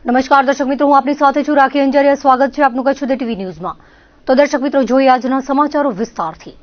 નમસ્કાર દર્શક મિત્રો, હું આપની સાથે છું રાખી અંજારિયા. સ્વાગત છે આપનું કચ્છ ઉદય ટીવી ન્યૂઝમાં. તો દર્શક મિત્રો, જોઈએ આજના સમાચારો વિસ્તારથી.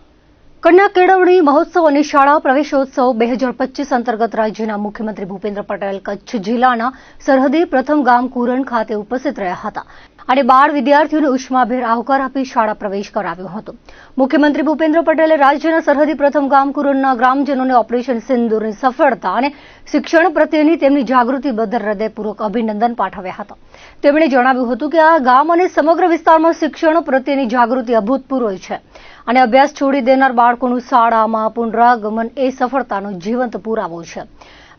કન્યા કેળવણી મહોત્સવ અને શાળા પ્રવેશોત્સવ 2025 અંતર્ગત રાજ્યના મુખ્યમંત્રી ભૂપેન્દ્ર પટેલ કચ્છ જિલ્લાના સરહદી પ્રથમ ગામ કુરણ ખાતે ઉપસ્થિત રહ્યા હતા અને બાળ વિદ્યાર્થીઓને ઉષ્માભેર આવકાર આપી શાળા પ્રવેશ કરાવ્યો હતો. મુખ્યમંત્રી ભૂપેન્દ્ર પટેલે રાજ્યના સરહદી પ્રથમ ગામ કુરનના ગ્રામજનોને ઓપરેશન સિંદૂરની સફળતા અને શિક્ષણ પ્રત્યેની તેમની જાગૃતિ બદલ હૃદયપૂર્વક અભિનંદન પાઠવ્યા હતા. તેમણે જણાવ્યું હતું કે આ ગામ અને સમગ્ર વિસ્તારમાં શિક્ષણ પ્રત્યેની જાગૃતિ અભૂતપૂર્વ છે અને અભ્યાસ છોડી દેનાર બાળકોનું શાળામાં પુનરાગમન એ સફળતાનો જીવંત પુરાવો છે.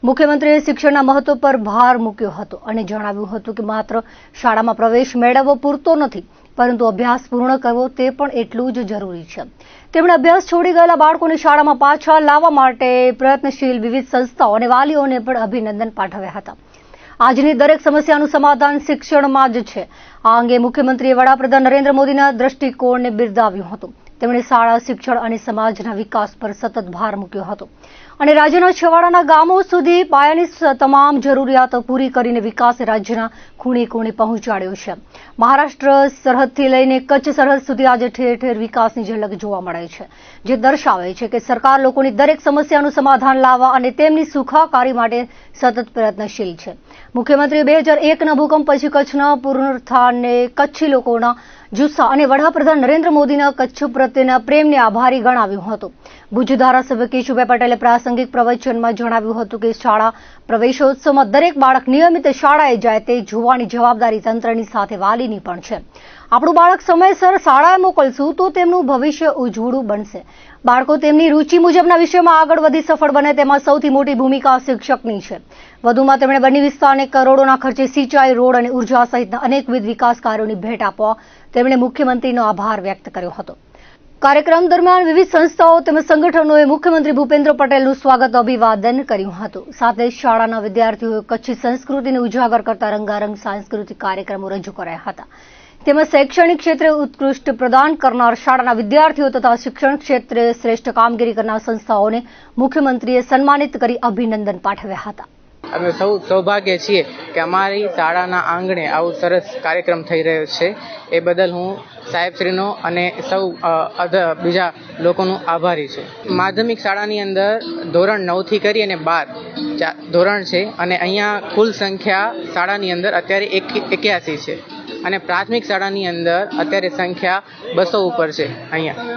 મુખ્યમંત્રીએ શિક્ષણના મહત્વ પર ભાર મૂક્યો હતો અને જણાવ્યું હતું કે માત્ર શાળામાં પ્રવેશ મેળવવો પૂરતો નથી, પરંતુ અભ્યાસ પૂર્ણ કરવો તે પણ એટલું જ જરૂરી છે. તેમણે અભ્યાસ છોડી ગયેલા બાળકોને શાળામાં પાછા લાવવા માટે પ્રયત્નશીલ વિવિધ સંસ્થાઓ અને વાલીઓને પણ અભિનંદન પાઠવ્યા હતા. આજની દરેક સમસ્યાનું સમાધાન શિક્ષણમાં જ છે. આ અંગે મુખ્યમંત્રીએ વડાપ્રધાન નરેન્દ્ર મોદીના દ્રષ્ટિકોણને બિરદાવ્યું હતું. તેમણે શાળા, શિક્ષણ અને સમાજના વિકાસ પર સતત ભાર મૂક્યો હતો અને રાજ્યના છેવાડાના ગામો સુધી પાયાની તમામ જરૂરિયાતો પૂરી કરીને વિકાસ રાજ્યના ખૂણે ખૂણે પહોંચાડ્યો છે. મહારાષ્ટ્ર સરહદથી લઈને કચ્છ સરહદ સુધી આજે ઠેર ઠેર વિકાસની ઝલક જોવા મળે છે, જે દર્શાવે છે કે સરકાર લોકોની દરેક સમસ્યાનું સમાધાન લાવવા અને તેમની સુખાકારી માટે સતત પ્રયત્નશીલ છે. મુખ્યમંત્રીએ 2001ના ભૂકંપ પછી કચ્છના પુનરુત્થાનને કચ્છી લોકોના જુસ્સા અને વડાપ્રધાન નરેન્દ્ર મોદીના કચ્છ પ્રત્યેના પ્રેમને આભારી ગણાવ્યું હતું. ભુજ ધારાસભ્ય કેશુભાઈ પટેલે પ્રાસંગિક પ્રવચનમાં જણાવ્યું હતું કે શાળા પ્રવેશોત્સવમાં દરેક બાળક નિયમિત શાળાએ જાય તે જોવાની જવાબદારી તંત્રની સાથે વાલીની પણ છે. આપણું બાળક સમયસર શાળાએ મોકલશું તો તેમનું ભવિષ્ય ઉજ્જવળ બનશે. બાળકો તેમની રૂચિ મુજબના વિષયમાં આગળ વધી સફળ બને તેમાં સૌથી મોટી ભૂમિકા શિક્ષકની છે. વધુમાં તેમણે બન્ની વિસ્તારને કરોડોના ખર્ચે સિંચાઈ, રોડ અને ઉર્જા સહિતના અનેકવિધ વિકાસ કાર્યોની ભેટ આપવા તેમણે મુખ્યમંત્રીનો આભાર વ્યક્ત કર્યો હતો. કાર્યક્રમ દરમિયાન વિવિધ સંસ્થાઓ તેમજ સંગઠનોએ મુખ્યમંત્રી ભૂપેન્દ્ર પટેલનું સ્વાગત અભિવાદન કર્યું હતું. સાથે શાળાના વિદ્યાર્થીઓએ કચ્છી સંસ્કૃતિને ઉજાગર કરતા રંગારંગ સાંસ્કૃતિક કાર્યક્રમો રજૂ કર્યા હતા. તેમજ શૈક્ષણિક ક્ષેત્રે ઉત્કૃષ્ટ પ્રદાન કરનાર શાળાના વિદ્યાર્થીઓ તથા શિક્ષણ ક્ષેત્રે શ્રેષ્ઠ કામગીરી કરનાર સંસ્થાઓને મુખ્યમંત્રીએ સન્માનિત કરી અભિનંદન પાઠવ્યા હતા. અમે સૌ સૌભાગ્ય છીએ કે અમારી શાળાના આંગણે આવું સરસ કાર્યક્રમ થઈ રહ્યો છે. એ બદલ હું સાહેબશ્રીનો અને સૌ બીજા લોકોનું આભારી છું. માધ્યમિક શાળાની અંદર ધોરણ 9 થી કરી અને 12 ધોરણ છે અને અહીંયા કુલ સંખ્યા શાળાની અંદર અત્યારે 81 છે અને પ્રાથમિક શાળાની અંદર અત્યારે સંખ્યા 200 ઉપર છે અહીંયા.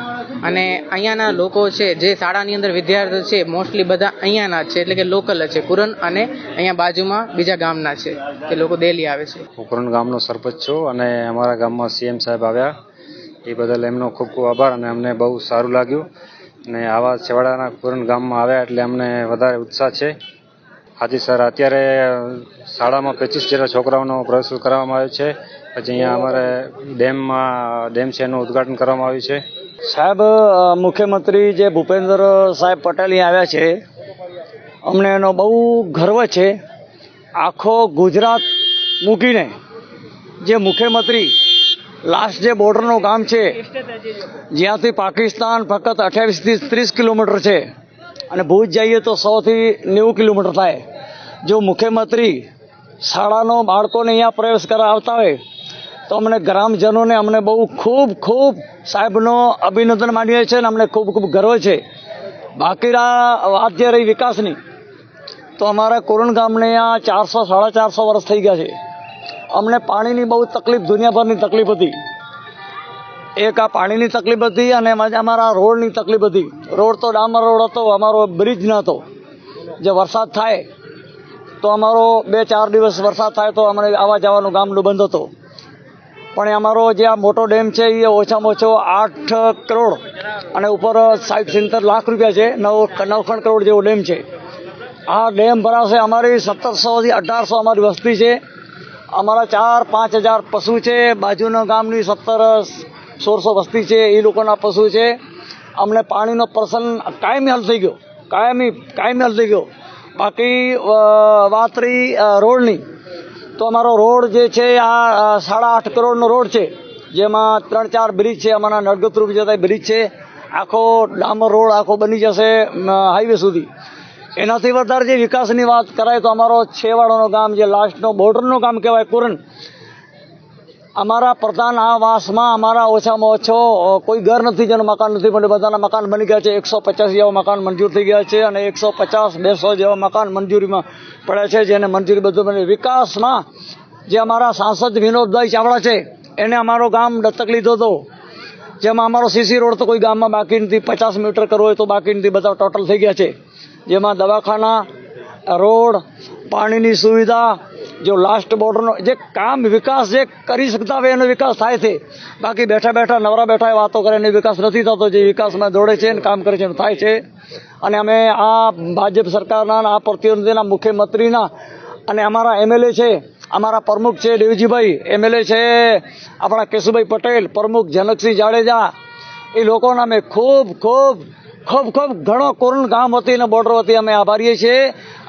અને અહીંયાના લોકો છે જે શાળાની અંદર વિદ્યાર્થીઓ છે મોસ્ટલી બધા અહીંયાના છે, એટલે કે લોકલ છે. કુરન અને અહીંયા બાજુમાં બીજા ગામના છે, તે લોકો ડેલી આવે છે. હું કુરન ગામનો સરપંચ છું અને અમારા ગામમાં સીએમ સાહેબ આવ્યા એ બદલ એમનો ખૂબ ખૂબ આભાર અને અમને બહુ સારું લાગ્યું. અને આવા છેવાડાના કુરન ગામમાં આવ્યા એટલે અમને વધારે ઉત્સાહ છે. હાજી સર, અત્યારે શાળામાં 25 જેટલા છોકરાઓનો પ્રવેશ કરવામાં આવ્યો છે. પછી અહીંયા અમારે ડેમ છે એનું ઉદ્ઘાટન કરવામાં આવ્યું છે. સાહેબ, મુખ્યમંત્રી જે ભૂપેન્દ્ર સાહેબ પટેલ અહીં આવ્યા છે, અમને એનો બહુ ગર્વ છે. આખો ગુજરાત મૂકીને જે મુખ્યમંત્રી લાસ્ટ જે બોર્ડરનું ગામ છે જ્યાંથી પાકિસ્તાન ફક્ત 28 થી 30 કિલોમીટર છે અને ભુજ જઈએ તો 100 થી 90 કિલોમીટર થાય. જો મુખ્યમંત્રી શાળાનો બાળકોને અહીંયા પ્રવેશ કરવા આવતા હોય તો અમને ગ્રામજનોને અમને બહુ ખૂબ ખૂબ સાહેબનો અભિનંદન માનીએ છીએ અને અમને ખૂબ ખૂબ ગર્વ છે. બાકીના વાત જે રહી વિકાસની, તો અમારા કુરન ગામને અહીંયા 400-450 વર્ષ થઈ ગયા છે. અમને પાણીની બહુ તકલીફ, દુનિયાભરની તકલીફ હતી. એક આ પાણીની તકલીફ હતી અને અમારા રોડની તકલીફ હતી. રોડ તો ડામર રોડ હતો, અમારો બ્રિજ ન હતો. જે વરસાદ થાય તો અમારો 2-4 દિવસ વરસાદ થાય તો અમને આવવા જવાનું ગામનું બંધ હતો. પણ અમારો જે આ મોટો ડેમ છે એ ઓછામાં ઓછો 8 કરોડ અને ઉપર 60-70 લાખ રૂપિયા છે. 9 કરોડ જેવો ડેમ છે. આ ડેમ ભરાશે. અમારી 1700 થી 1800 અમારી વસ્તી છે. અમારા 4-5 હજાર પશુ છે. બાજુના ગામની 1700-1600 વસ્તી છે, એ લોકોના પશુ છે. અમને પાણીનો પ્રશ્ન કાયમી હલ થઈ ગયો, કાયમી હલ થઈ ગયો. બાકી વાત રહી રોડની, તો અમારો રોડ જે છે આ 8.5 કરોડનો રોડ છે, જેમાં 3-4 બ્રિજ છે. અમારા નળગતરૂપ જતા બ્રિજ છે. આખો ડામર રોડ આખો બની જશે હાઈવે સુધી. એનાથી વધારે જે વિકાસની વાત કરાય તો અમારો છેવાડાનો ગામ જે લાસ્ટનો બોર્ડરનું ગામ કહેવાય કુરન, અમારા પ્રધાન આવાસમાં અમારા ઓછામાં ઓછો કોઈ ઘર નથી જેનું મકાન નથી બન્યું, બધાના મકાન બની ગયા છે. 150 જેવા મકાન મંજૂર થઈ ગયા છે અને 150-200 જેવા મકાન મંજૂરીમાં પડ્યા છે, જેને મંજૂરી બધું બની. વિકાસમાં જે અમારા સાંસદ વિનોદભાઈ ચાવડા છે એને અમારો ગામ દત્તક લીધો હતો, જેમાં અમારો સીસી રોડ તો કોઈ ગામમાં બાકી નથી, 50 મીટર કરવો હોય તો બાકી નથી, બધા ટોટલ થઈ ગયા છે. જેમાં દવાખાના, રોડ, પાણીની સુવિધા, જો લાસ્ટ બોર્ડરનો જે કામ વિકાસ જે કરી શકતા હોય એનો વિકાસ થાય છે. બાકી બેઠા બેઠા નવરા બેઠા વાતો કરે એનો વિકાસ નથી થતો. જે વિકાસમાં દોડે છે અને કામ કરે છે એનું થાય છે. અને અમે આ ભાજપ સરકારના આ પ્રતિનિધિના મુખ્યમંત્રીના અને અમારા એમએલએ છે, અમારા પ્રમુખ છે દેવજીભાઈ, એમએલએ છે આપણા કેશુભાઈ પટેલ, પ્રમુખ જનકસિંહ જાડેજા, એ લોકોના અમે ખૂબ ખૂબ ખૂબ ખૂબ ઘણો કુરન ગામ વતી અને બોર્ડર વતી અમે આભારીએ છીએ.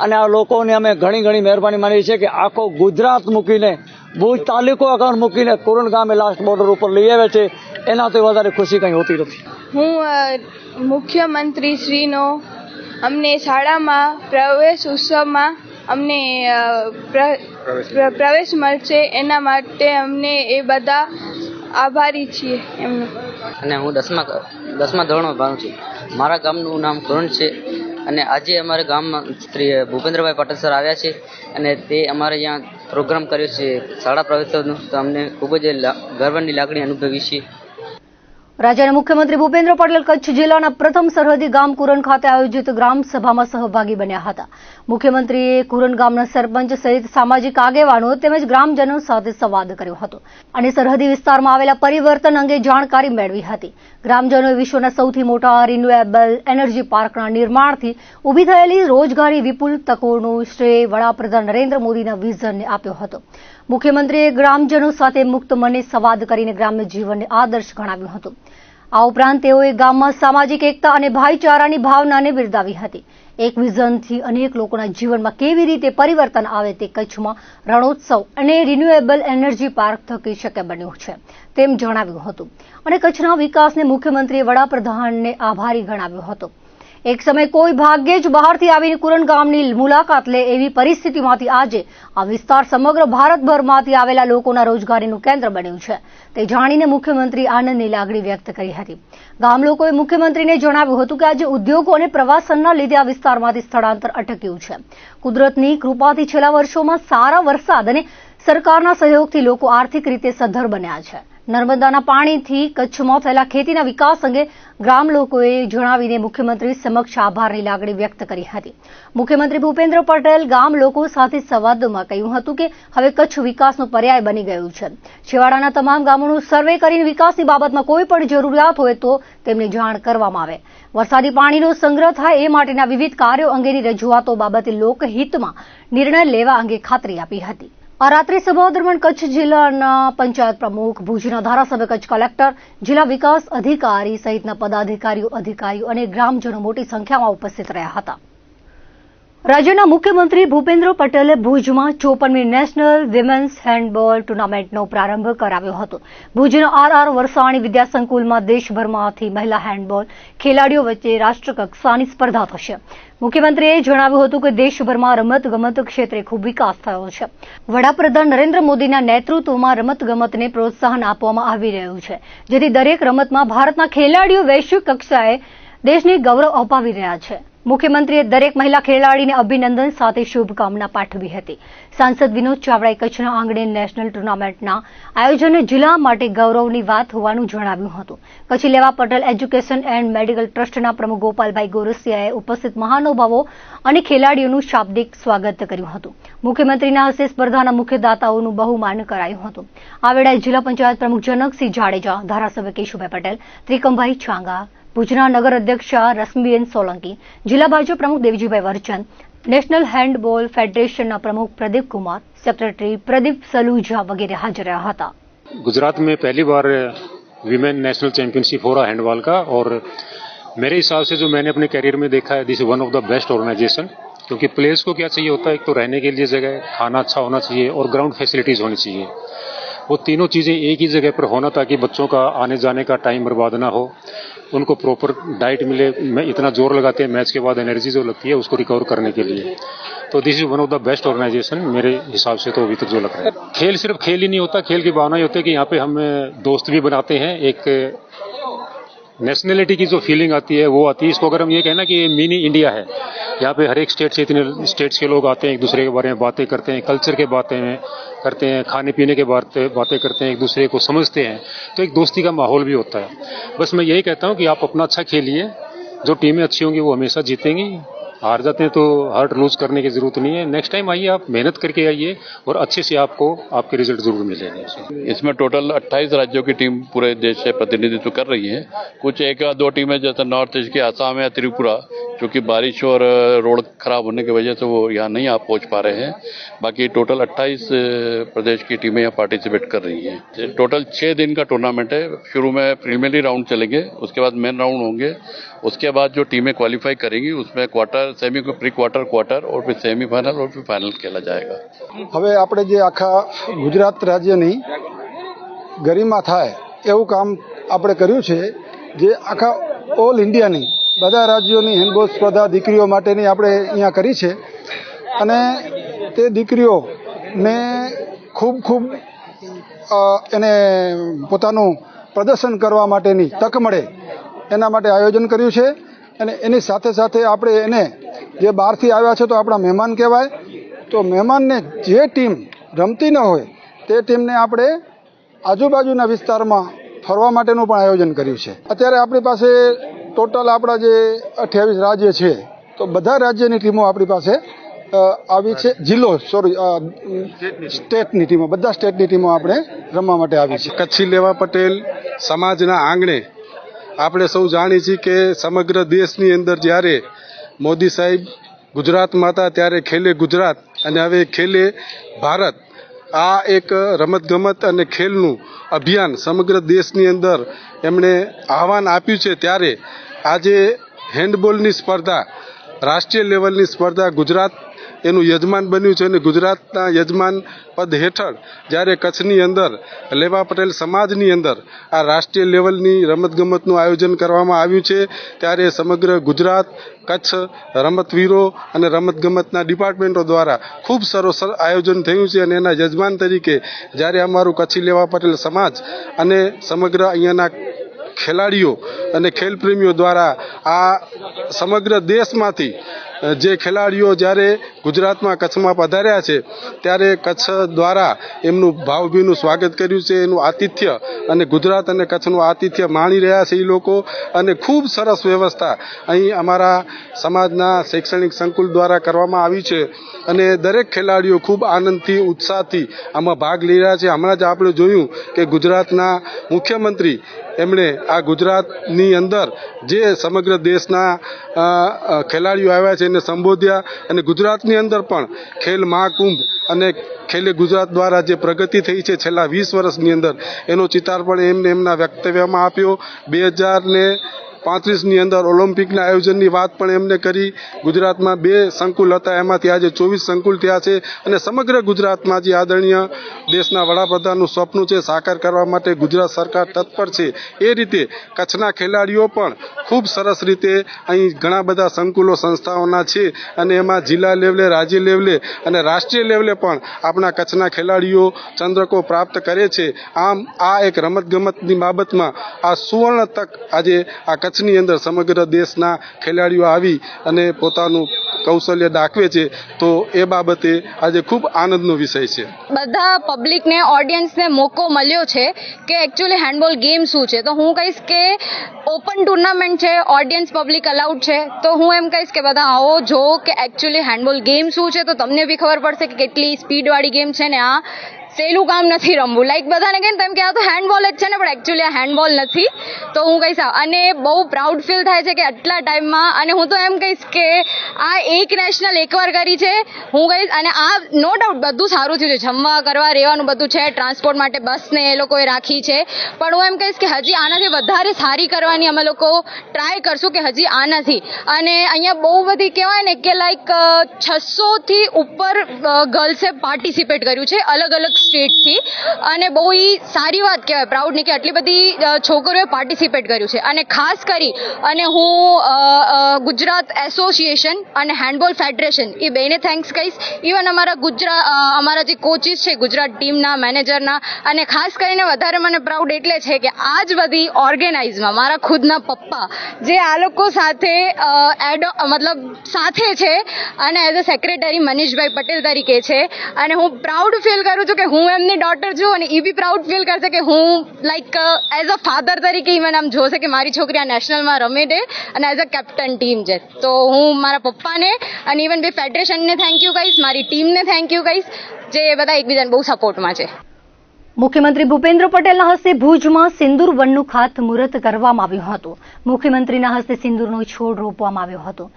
અને આ લોકોને અમે ઘણી ઘણી મહેરબાની માનીએ છીએ કે આખો ગુજરાત મૂકીને, ભુજ તાલુકો આગળ મૂકીને કુરન ગામે લાસ્ટ બોર્ડર ઉપર લઈ આવે છે. એનાથી વધારે ખુશી કંઈ હોતી નથી. હું મુખ્યમંત્રી શ્રીનો અમને શાળામાં પ્રવેશ ઉત્સવમાં અમને પ્રવેશ મળશે એના માટે અમને એ બધા આભારી છીએ એમનો. અને હું 10મા ધોરણમાં ભણું છું. મારા ગામનું નામ કુરન છે અને આજે અમારા ગામમાં શ્રી ભૂપેન્દ્રભાઈ પટેલ સર આવ્યા છે અને તે અમારે અહીંયા પ્રોગ્રામ કર્યો છે શાળા પ્રવેશોત્સવનો, તો અમને ખૂબ જ ગર્વની લાગણી અનુભવી છે. રાજ્યના મુખ્યમંત્રી ભૂપેન્દ્ર પટેલ કચ્છ જિલ્લાના પ્રથમ સરહદી ગામ કુરન ખાતે આયોજિત ગ્રામ સભામાં સહભાગી બન્યા હતા. મુખ્યમંત્રીએ કુરન ગામના સરપંચ સહિત સામાજિક આગેવાનો તેમજ ગ્રામજનો સાથે સંવાદ કર્યો હતો અને સરહદી વિસ્તારમાં આવેલા પરિવર્તન અંગે જાણકારી મેળવી હતી. ગ્રામજનોએ વિશ્વના સૌથી મોટા રિન્યુએબલ એનર્જી પાર્કના નિર્માણથી ઊભી થયેલી રોજગારી વિપુલ તકોનો શ્રેય વડાપ્રધાન નરેન્દ્ર મોદીના વિઝનને આપ્યો હતો. મુખ્યમંત્રીએ ગ્રામજનો સાથે મુક્ત મને સંવાદ કરીને ગ્રામ્ય જીવનને આદર્શ ગણાવ્યું હતું. આ ઉપરાંત તેઓએ ગામમાં સામાજિક એકતા અને ભાઈચારાની ભાવનાને બિરદાવી હતી. એક વિઝનથી અનેક લોકોના જીવનમાં કેવી રીતે પરિવર્તન આવે તે કચ્છમાં રણોત્સવ અને રિન્યુએબલ એનર્જી પાર્ક થકી શક્ય બન્યું છે તેમ જણાવ્યું હતું અને કચ્છના વિકાસને મુખ્યમંત્રીએ વડાપ્રધાનને આભારી ગણાવ્યો હતો. એક સમય કોઈ ભાગ્યે જ બહારથી આવીને કુરન ગામની મુલાકાત લે એવી પરિસ્થિતિમાંથી આજે આ વિસ્તાર સમગ્ર ભારતભરમાંથી આવેલા લોકોના રોજગારીનું કેન્દ્ર બન્યું છે તે જાણીને મુખ્યમંત્રી આનંદની લાગણી વ્યક્ત કરી હતી. ગામ લોકોએ મુખ્યમંત્રીને જણાવ્યું હતું કે આજે ઉદ્યોગો અને પ્રવાસનના લીધે આ વિસ્તારમાંથી સ્થળાંતર અટક્યું છે. કુદરતની કૃપાથી છેલ્લા વર્ષોમાં સારા વરસાદ અને સરકારના સહયોગથી લોકો આર્થિક રીતે સદ્ધર બન્યા છે. નર્મદાના પાણીથી કચ્છમાં થયેલા ખેતીના વિકાસ અંગે ગ્રામ લોકોએ જણાવીને મુખ્યમંત્રી સમક્ષ આભારની લાગણી વ્યક્ત કરી હતી. મુખ્યમંત્રી ભૂપેન્દ્ર પટેલ ગામ લોકો સાથે સંવાદમાં કહ્યું હતું કે હવે કચ્છ વિકાસનો પર્યાય બની ગયું છે. છેવાડાના તમામ ગામોનું સર્વે કરીને વિકાસની બાબતમાં કોઈ પણ જરૂરિયાત હોય તો તેમને જાણ કરવામાં આવે. વરસાદી પાણીનો સંગ્રહ થાય એ માટેના વિવિધ કાર્યો અંગેની રજૂઆતો બાબતે લોકહિતમાં નિર્ણય લેવા અંગે ખાતરી આપી હતી. આ રાત્રિ સભા દરમિયાન કચ્છ જિલ્લાના પંચાયત પ્રમુખ, ભુજના ધારાસભ્ય, કચ્છ કલેક્ટર, જિલ્લા વિકાસ અધિકારી સહિતના પદાધિકારીઓ અને ગ્રામજનો મોટી સંખ્યામાં ઉપસ્થિત રહ્યા હતા. રાજ્યના મુખ્યમંત્રી ભૂપેન્દ્ર પટેલે ભુજમાં 54મી નેશનલ વિમેન્સ હેન્ડબોલ ટુર્નામેન્ટનો પ્રારંભ કરાવ્યો હતો. ભુજના આર વરસાણી વિદ્યાસંકુલમાં દેશભરમાંથી મહિલા હેન્ડબોલ ખેલાડીઓ વચ્ચે રાષ્ટ્રકક્ષાની સ્પર્ધા થશે. મુખ્યમંત્રીએ જણાવ્યું હતું કે દેશભરમાં રમતગમત ક્ષેત્રે ખૂબ વિકાસ થયો છે. વડાપ્રધાન નરેન્દ્ર મોદીના નેતૃત્વમાં રમતગમતને પ્રોત્સાહન આપવામાં આવી રહ્યું છે, જેથી દરેક રમતમાં ભારતના ખેલાડીઓ વૈશ્વિક કક્ષાએ દેશને ગૌરવ અપાવી રહ્યા છે. મુખ્યમંત્રીએ દરેક મહિલા ખેલાડીને અભિનંદન સાથે શુભકામના પાઠવી હતી. સાંસદ વિનોદ ચાવડાએ કચ્છના આંગણે નેશનલ ટુર્નામેન્ટના આયોજનને જિલ્લા માટે ગૌરવની વાત હોવાનું જણાવ્યું હતું. કચ્છી લેવા પટેલ એજ્યુકેશન એન્ડ મેડિકલ ટ્રસ્ટના પ્રમુખ ગોપાલભાઈ ગોરસિયાએ ઉપસ્થિત મહાનુભાવો અને ખેલાડીઓનું શાબ્દિક સ્વાગત કર્યું હતું. મુખ્યમંત્રીના હસ્તે સ્પર્ધાના મુખ્ય દાતાઓનું બહુમાન કરાયું હતું. આ વેળાએ જિલ્લા પંચાયત પ્રમુખ જનકસિંહ જાડેજા, ધારાસભ્ય કેશુભાઈ પટેલ, ત્રિકમભાઈ છાંગા, ભુજના નગર અધ્યક્ષા રશ્મિબેન સોલંકી, જિલ્લા ભાજપ પ્રમુખ Devjibhai Varchand, national handball federation प्रमुख प्रदीप कुमार, सेक्रेटरी प्रदीप सलूजा वगैरह हाजिर रहा था. गुजरात में पहली बार विमेन नेशनल चैंपियनशिप हो रहा है हैंडबॉल का और मेरे हिसाब से जो मैंने अपने करियर में देखा है this is one of the best organization क्योंकि प्लेयर्स को क्या चाहिए होता है एक तो रहने के लिए जगह, खाना अच्छा होना चाहिए और ग्राउंड फैसिलिटीज होनी चाहिए. वो तीनों चीजें एक ही जगह पर होना ताकि बच्चों का आने जाने का टाइम बर्बाद ना हो उनको प्रॉपर डाइट मिले, इतना जोर लगाते हैं मैच के बाद एनर्जी जो लगती है उसको रिकवर करने के लिए। तो this is one of the best organization मेरे हिसाब से तो अभी तक जो लग रहा है। खेल सिर्फ खेल ही नहीं होता, खेल की भावना ही होती है कि यहाँ पे हम दोस्त भी बनाते हैं, एक नेशनलिटी की जो फीलिंग आती है वो आती है। इसको अगर हम ये कहना कि ये मिनी इंडिया है, यहाँ पे हर एक स्टेट से इतने स्टेट्स के लोग आते हैं, एक दूसरे के बारे में बातें करते हैं, कल्चर के बातें करते हैं, खाने पीने के बातें करते हैं, एक दूसरे को समझते हैं, तो एक दोस्ती का माहौल भी होता है। बस मैं यही कहता हूँ कि आप अपना अच्छा खेलिए, जो टीमें अच्छी होंगी वो हमेशा जीतेंगी। हार जाते हैं तो हार्ट लूज करने की जरूरत नहीं है। नेक्स्ट टाइम आइए, आप मेहनत करके आइए और अच्छे से आपको आपके रिजल्ट जरूर मिलेंगे। इसमें टोटल 28 राज्यों की टीम पूरे देश से प्रतिनिधित्व कर रही है। कुछ एक या दो टीमें जैसे नॉर्थ ईस्ट की असम या त्रिपुरा, क्योंकि बारिश और रोड खराब होने की वजह से वो यहाँ नहीं आ पहुंच पा रहे हैं। बाकी टोटल 28 प्रदेश की टीमें यहाँ पार्टिसिपेट कर रही हैं। टोटल 6 दिन का टूर्नामेंट है। शुरू में प्रीलिमिनरी राउंड चलेंगे, उसके बाद मेन राउंड होंगे, उसके बाद जो टीमें क्वालिफाई करेंगी उसमें quarter, semi, pre quarter, quarter और फिर सेमीफाइनल और फिर फाइनल खेला जाएगा। હવે આપણે જે આખા ગુજરાત રાજ્યની ગરિમા થાય એવું કામ આપણે કર્યું છે, જે આખા ઓલ ઇન્ડિયાની બધા રાજ્યોની હેન્ડબોલ સ્પર્ધા દીકરીઓ માટેની આપણે અહીંયા કરી છે અને તે દીકરીઓને ખૂબ એને પોતાનું પ્રદર્શન કરવા માટેની તક મળે એના માટે આયોજન કર્યું છે। અને એની સાથે સાથે આપણે એને જે બહારથી આવ્યા છે તો આપણા મહેમાન કહેવાય, તો મહેમાનને જે ટીમ રમતી ન હોય તે ટીમને આપણે આજુબાજુના વિસ્તારમાં ફરવા માટેનું પણ આયોજન કર્યું છે। અત્યારે આપણી પાસે ટોટલ આપણા જે 28 રાજ્ય છે તો બધા રાજ્યની ટીમો આપણી પાસે આવી છે। સ્ટેટની ટીમો, બધા સ્ટેટની ટીમો આપણે રમવા માટે આવી છે। કચ્છી લેવા પટેલ સમાજના આંગણે આપણે સૌ જાણીએ છીએ કે સમગ્ર દેશની અંદર જ્યારે મોદી સાહેબ ગુજરાતમાં હતા ત્યારે ખેલે ગુજરાત અને હવે ખેલે ભારત, આ એક રમતગમત અને ખેલનું અભિયાન સમગ્ર દેશની અંદર એમણે આહવાન આપ્યું છે। ત્યારે આજે હેન્ડબોલની સ્પર્ધા, રાષ્ટ્રીય લેવલની સ્પર્ધા ગુજરાત એનું યજમાન બન્યું છે અને ગુજરાતના યજમાન પદ હેઠળ જ્યારે કચ્છની અંદર લેવા પટેલ સમાજની અંદર આ રાષ્ટ્રીય લેવલની રમતગમતનું આયોજન કરવામાં આવ્યું છે, ત્યારે સમગ્ર ગુજરાત, કચ્છ રમતવીરો અને રમતગમતના ડિપાર્ટમેન્ટો દ્વારા ખૂબ સરસ આયોજન થયું છે અને એના યજમાન તરીકે જ્યારે અમારું કચ્છી લેવા પટેલ સમાજ અને સમગ્ર અહીંયાના ખેલાડીઓ અને ખેલપ્રેમીઓ દ્વારા આ સમગ્ર દેશમાંથી જે ખેલાડીઓ જ્યારે ગુજરાતમાં કચ્છમાં પધાર્યા છે ત્યારે કચ્છ દ્વારા એમનું ભાવભીનું સ્વાગત કર્યું છે, એનું આતિથ્ય અને ગુજરાત અને કચ્છનું આતિથ્ય માણી રહ્યા છે એ લોકો। અને ખૂબ સરસ વ્યવસ્થા અહીં અમારા સમાજના શૈક્ષણિક સંકુલ દ્વારા કરવામાં આવી છે અને દરેક ખેલાડીઓ ખૂબ આનંદથી, ઉત્સાહથી આમાં ભાગ લઈ રહ્યા છે। હમણાં જ આપણે જોયું કે ગુજરાતના મુખ્યમંત્રી એમણે આ ગુજરાતની અંદર જે સમગ્ર દેશના ખેલાડીઓ આવ્યા છે એને સંબોધ્યા અને ગુજરાતની અંદર પણ ખેલ મહાકુંભ અને ખેલે ગુજરાત દ્વારા જે પ્રગતિ થઈ છે છેલ્લા 20 વર્ષની અંદર એનો ચિતાર પણ એમને એમના વક્તવ્યમાં આપ્યો। 2035ની અંદર ઓલિમ્પિકના આયોજનની વાત પણ એમને કરી। ગુજરાતમાં 2 સંકુલ હતા, એમાંથી આજે 24 સંકુલ થયા છે અને સમગ્ર ગુજરાતમાં જે આદરણીય દેશના વડાપ્રધાનનું સ્વપ્ન છે સાકાર કરવા માટે ગુજરાત સરકાર તત્પર છે, એ રીતે કચ્છના ખેલાડીઓ પણ ખૂબ સરસ રીતે અહીં ઘણા બધા સંકુલો સંસ્થાઓના છે અને એમાં જિલ્લા લેવલે, રાજ્ય લેવલે અને રાષ્ટ્રીય લેવલે પણ આપણા કચ્છના ખેલાડીઓ ચંદ્રકો પ્રાપ્ત કરે છે। આમ આ એક રમતગમતની બાબતમાં આ સુવર્ણ તક આજે આ કચ્છની અંદર સમગ્ર દેશના ખેલાડીઓ આવી અને પોતાનું કૌશલ્ય દાખવે છે, તો એ બાબતે આજે ખૂબ આનંદનો વિષય છે। બધા પબ્લિકને, ઓડિયન્સને મોકો મળ્યો છે કે એકચ્યુઅલી હેન્ડબોલ ગેમ શું છે, તો હું કહીશ કે ઓપન ટુર્નામેન્ટ છે, ઓડિયન્સ પબ્લિક અલાઉડ છે, તો હું એમ કહીશ કે બધા આવો જો કે એકચ્યુઅલી હેન્ડબોલ ગેમ શું છે, તો તમને બી ખબર પડશે કે કેટલી સ્પીડવાળી ગેમ છે ને આ સહેલું કામ નથી રમવું. લાઈક બધાને કહે ને તેમ કે આ તો હેન્ડબોલ જ છે ને, પણ એકચ્યુઅલી આ હેન્ડબોલ નથી. તો હું કહીશ અને બહુ પ્રાઉડ ફીલ થાય છે કે આટલા ટાઈમમાં, અને હું તો એમ કહીશ કે આ એક નેશનલ એકવાર કરી છે હું કહીશ, અને આ નો ડાઉટ બધું સારું થયું છે, જમવા કરવા રહેવાનું બધું છે, ટ્રાન્સપોર્ટ માટે બસને એ લોકોએ રાખી છે, પણ હું એમ કહીશ કે હજી આનાથી વધારે સારી કરવાની અમે લોકો ટ્રાય કરશું કે હજી આનાથી. અને અહીંયા બહુ બધી કહેવાય ને કે લાઈક 600થી ઉપર ગર્લ્સે પાર્ટિસિપેટ કર્યું છે અલગ અલગ સ્ટેટથી, અને બહુ સારી વાત કહેવાય, પ્રાઉડની, કે આટલી બધી છોકરીઓએ પાર્ટિસિપેટ કર્યું છે. અને ખાસ કરી અને હું ગુજરાત એસોસિએશન અને હેન્ડબોલ ફેડરેશન એ બેને થેન્ક્સ કહીશ. ઇવન અમારા જે કોચિસ છે ગુજરાત ટીમના, મેનેજરના, અને ખાસ કરીને વધારે મને પ્રાઉડ એટલે છે કે આ જ બધી ઓર્ગેનાઇઝમાં મારા ખુદના પપ્પા જે આ લોકો સાથે સાથે છે, અને એઝ અ સેક્રેટરી મનીષભાઈ પટેલ તરીકે છે. અને હું પ્રાઉડ ફીલ કરું છું કે હું એમની ડોટર છું, અને એ બી પ્રાઉડ ફીલ કરશે કે હું એઝ અ ફાધર તરીકે ઇવન આમ જોશે કે મારી છોકરી આ નેશનલમાં રમે છે અને એઝ અ કેપ્ટન ટીમ છે. તો હું મારા પપ્પાને અને ઇવન બે ફેડરેશનને થેન્ક યુ કહીશ, મારી ટીમને થેન્ક યુ કહીશ, જે બધા એકબીજાને બહુ સપોર્ટમાં છે. મુખ્યમંત્રી ભૂપેન્દ્ર પટેલના હસ્તે ભુજમાં સિંદૂર વનનું ખાતમુહૂર્ત કરવામાં આવ્યું હતું. મુખ્યમંત્રીના હસ્તે સિંદૂરનો છોડ રોપવામાં આવ્યો હતો.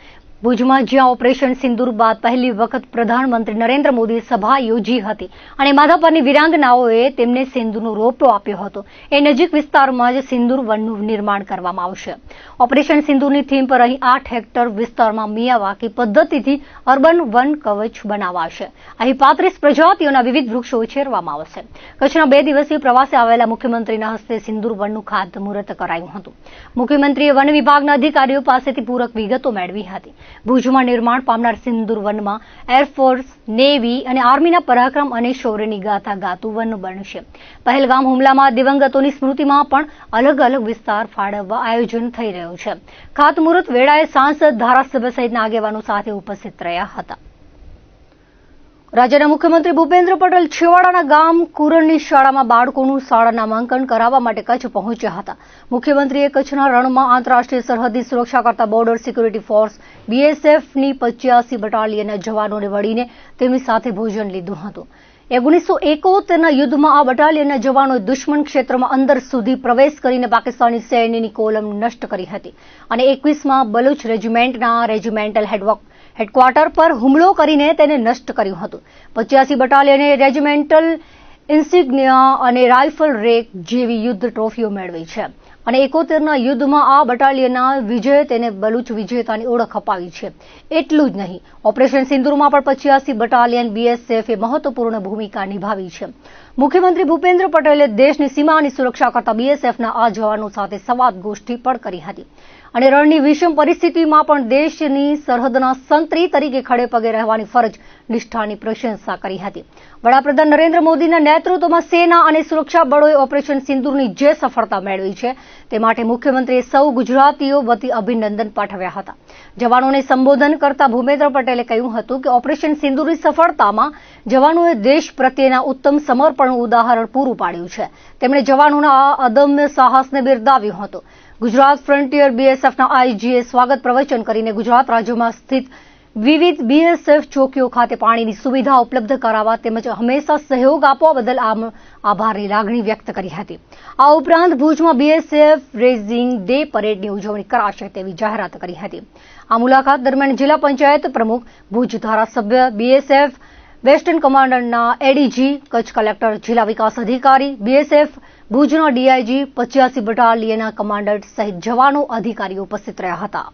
ભુજમાં જ્યાં ઓપરેશન સિંદૂર બાદ પહેલી વખત પ્રધાનમંત્રી નરેન્દ્ર મોદીએ સભા યોજી હતી અને માધાપરની વિરાંગનાઓએ તેમને સિંદૂરનો રોપો આપ્યો હતો, એ નજીક વિસ્તારમાં જ સિંદૂર વનનું નિર્માણ કરવામાં આવશે. ઓપરેશન સિંદૂરની થીમ પર અહીં 8 હેક્ટર વિસ્તારમાં મિયાવાકી પદ્ધતિથી અર્બન વન કવચ બનાવાશે. અહીં 35 પ્રજાતિઓના વિવિધ વૃક્ષો ઉછેરવામાં આવશે. કચ્છના 2 દિવસીય પ્રવાસે આવેલા મુખ્યમંત્રીના હસ્તે સિંદૂર વનનું ખાતમુહૂર્ત કરાયું હતું. મુખ્યમંત્રીએ વન વિભાગના અધિકારીઓ પાસેથી પૂરક વિગતો મેળવી હતી. ભુજમાં નિર્માણ પામનાર સિંદૂર વનમાં એરફોર્સ, નેવી અને આર્મીના પરાક્રમ અને શૌર્યની ગાથા ગાતું વન બનશે. પહેલગામ હુમલામાં દિવંગતોની સ્મૃતિમાં પણ અલગ અલગ વિસ્તાર ફાળવવા આયોજન થઈ રહ્યું છે. ખાતમુહૂર્ત વેળાએ સાંસદ, ધારાસભ્ય સહિતના આગેવાનો સાથે ઉપસ્થિત રહ્યા હતા. રાજ્યના મુખ્યમંત્રી ભૂપેન્દ્ર પટેલ છેવાડાના ગામ કુરણની શાળામાં બાળકોનું શાળા નામાંકન કરાવવા માટે કચ્છ પહોંચ્યા હતા. મુખ્યમંત્રીએ કચ્છના રણમાં આંતરરાષ્ટ્રીય સરહદી સુરક્ષા કરતા બોર્ડર સિક્યુરિટી ફોર્સ BSFની 85 બટાલિયનના જવાનોને વળીને તેમની સાથે ભોજન લીધું હતું. 1971ના યુદ્ધમાં આ બટાલિયનના જવાનોએ દુશ્મન ક્ષેત્રમાં અંદર સુધી પ્રવેશ કરીને પાકિસ્તાની સૈન્યની કોલમ નષ્ટ કરી હતી અને 21માં બલુચ રેજિમેન્ટના રેજિમેન્ટલ હેડક્વાર્ટર પર હુમલો કરીને તેને નષ્ટ કર્યું હતું. 85 બટાલિયને રેજિમેન્ટલ ઇન્સિગ્નિયા અને રાઇફલ રેક જેવી યુદ્ધ ટ્રોફીઓ મેળવી છે અને 71ના યુદ્ધમાં આ બટાલિયનના વિજય તેને બલુચ વિજેતાની ઓળખ અપાવી છે. એટલું જ નહીં, ઓપરેશન સિંદૂરમાં પણ 85 બટાલિયન BSFએ મહત્વપૂર્ણ ભૂમિકા નિભાવી છે. મુખ્યમંત્રી ભૂપેન્દ્ર પટેલે દેશની સીમાની સુરક્ષા કરતા BSFના આ જવાનો સાથે સંવાદ ગોષ્ઠી પણ કરી હતી અને રણની વિષમ પરિસ્થિતિમાં પણ દેશની સરહદના સંત્રી તરીકે ખડે પગે રહેવાની ફરજ નિષ્ઠાની પ્રશંસા કરી હતી. વડાપ્રધાન નરેન્દ્ર મોદીના નેતૃત્વમાં સેના અને સુરક્ષા બળોએ ઓપરેશન સિંદૂરની જે સફળતા મેળવી છે તે માટે મુખ્યમંત્રીએ સૌ ગુજરાતીઓ વતી અભિનંદન પાઠવ્યા હતા. જવાનોને સંબોધન કરતા ભૂપેન્દ્ર પટેલે કહ્યું હતું કે ઓપરેશન સિંદૂરની સફળતામાં જવાનોએ દેશ પ્રત્યેના ઉત્તમ સમર્પણનું ઉદાહરણ પૂરું પાડ્યું છે. તેમણે જવાનોના આ અદમ્ય સાહસને બિરદાવ્યું હતું. ગુજરાત ફ્રન્ટિયર BSFના IGએ સ્વાગત પ્રવચન કરીને ગુજરાત રાજ્યમાં સ્થિત વિવિધ BSF ચોકીઓ ખાતે પાણીની સુવિધા ઉપલબ્ધ કરાવવા તેમજ હંમેશા સહયોગ આપવા બદલ આભારની લાગણી વ્યક્ત કરી હતી. આ ઉપરાંત ભુજમાં BSF રેઝિંગ ડે પરેડની ઉજવણી કરાશે તેવી જાહેરાત કરી હતી. આ મુલાકાત દરમિયાન જિલ્લા પંચાયત પ્રમુખ, ભુજ ધારાસભ્ય, BSF વેસ્ટર્ન કમાન્ડના ADG, કચ્છ કલેક્ટર, જિલ્લા વિકાસ અધિકારી, BSF ભુજના DIG, 85 બટાલિયનના કમાન્ડન્ટ સહિત જવાનો, અધિકારીઓ ઉપસ્થિત રહ્યા હતા.